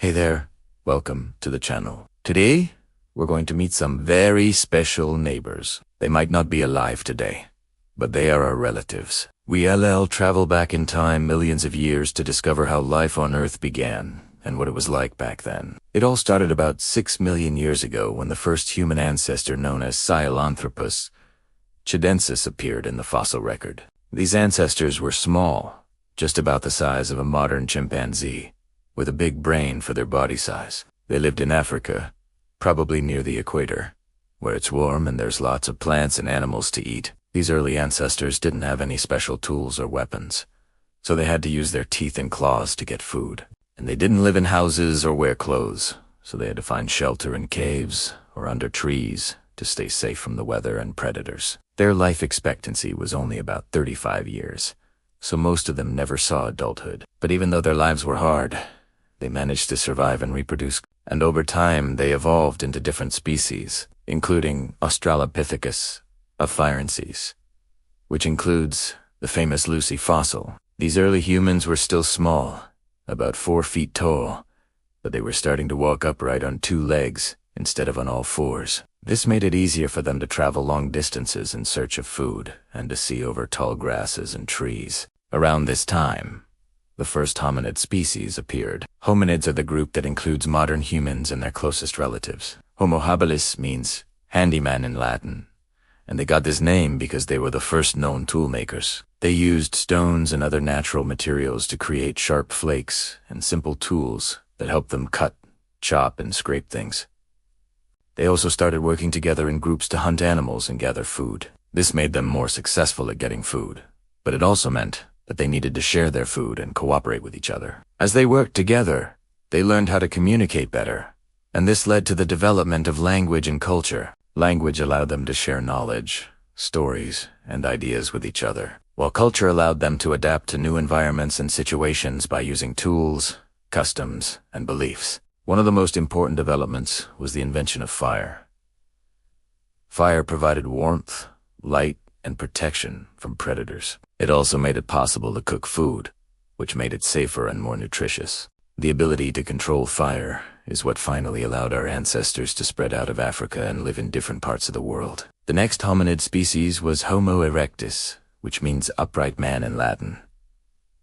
Hey there, welcome to the channel. Today, we're going to meet some very special neighbors. They might not be alive today, but they are our relatives. We travel back in time millions of years to discover how life on Earth began and what it was like back then. It all started about 6 million years ago when the first human ancestor known as Sahelanthropus chidensis appeared in the fossil record. These ancestors were small, just about the size of a modern chimpanzee, with a big brain for their body size. They lived in Africa, probably near the equator, where it's warm and there's lots of plants and animals to eat. These early ancestors didn't have any special tools or weapons, so they had to use their teeth and claws to get food. And they didn't live in houses or wear clothes, so they had to find shelter in caves or under trees to stay safe from the weather and predators. Their life expectancy was only about 35 years, so most of them never saw adulthood. But even though their lives were hard, they managed to survive and reproduce, and over time they evolved into different species, including Australopithecus afarensis, which includes the famous Lucy fossil. These early humans were still small, about 4 feet tall, but they were starting to walk upright on 2 legs instead of on all 4s. This made it easier for them to travel long distances in search of food and to see over tall grasses and trees. Around this time, the first hominid species appeared. Hominids are the group that includes modern humans and their closest relatives. Homo habilis means handyman in Latin, and they got this name because they were the first known tool makers. They used stones and other natural materials to create sharp flakes and simple tools that helped them cut, chop, and scrape things. They also started working together in groups to hunt animals and gather food. This made them more successful at getting food, but it also meant that they needed to share their food and cooperate with each other. As they worked together, they learned how to communicate better, and this led to the development of language and culture. Language allowed them to share knowledge, stories, and ideas with each other, while culture allowed them to adapt to new environments and situations by using tools, customs, and beliefs. One of the most important developments was the invention of fire. Fire provided warmth, light, and protection from predators. It also made it possible to cook food, which made it safer and more nutritious. The ability to control fire is what finally allowed our ancestors to spread out of Africa and live in different parts of the world. The next hominid species was Homo erectus, which means upright man in Latin.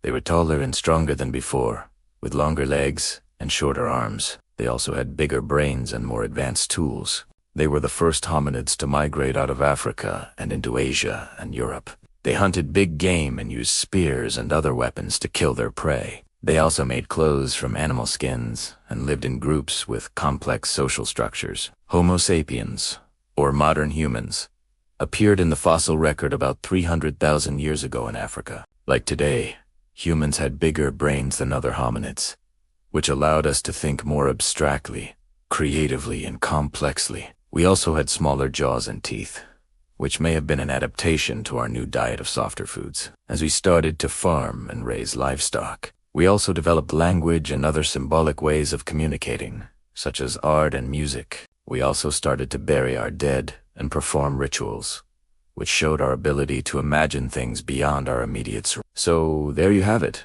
They were taller and stronger than before, with longer legs and shorter arms. They also had bigger brains and more advanced tools. They were the first hominids to migrate out of Africa and into Asia and Europe. They hunted big game and used spears and other weapons to kill their prey. They also made clothes from animal skins and lived in groups with complex social structures. Homo sapiens, or modern humans, appeared in the fossil record about 300,000 years ago in Africa. Like today, humans had bigger brains than other hominids, which allowed us to think more abstractly, creatively, and complexly. We also had smaller jaws and teeth, which may have been an adaptation to our new diet of softer foods. As we started to farm and raise livestock, we also developed language and other symbolic ways of communicating, such as art and music. We also started to bury our dead and perform rituals, which showed our ability to imagine things beyond our immediate surroundings. So there you have it.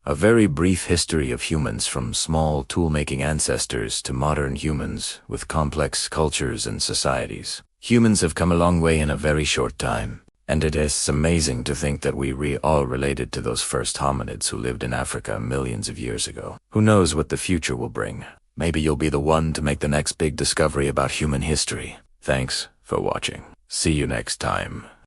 A very brief history of humans from small tool-making ancestors to modern humans with complex cultures and societies. Humans have come a long way in a very short time, and it is amazing to think that we all related to those first hominids who lived in Africa millions of years ago. Who knows what the future will bring? Maybe you'll be the one to make the next big discovery about human history. Thanks for watching. See you next time.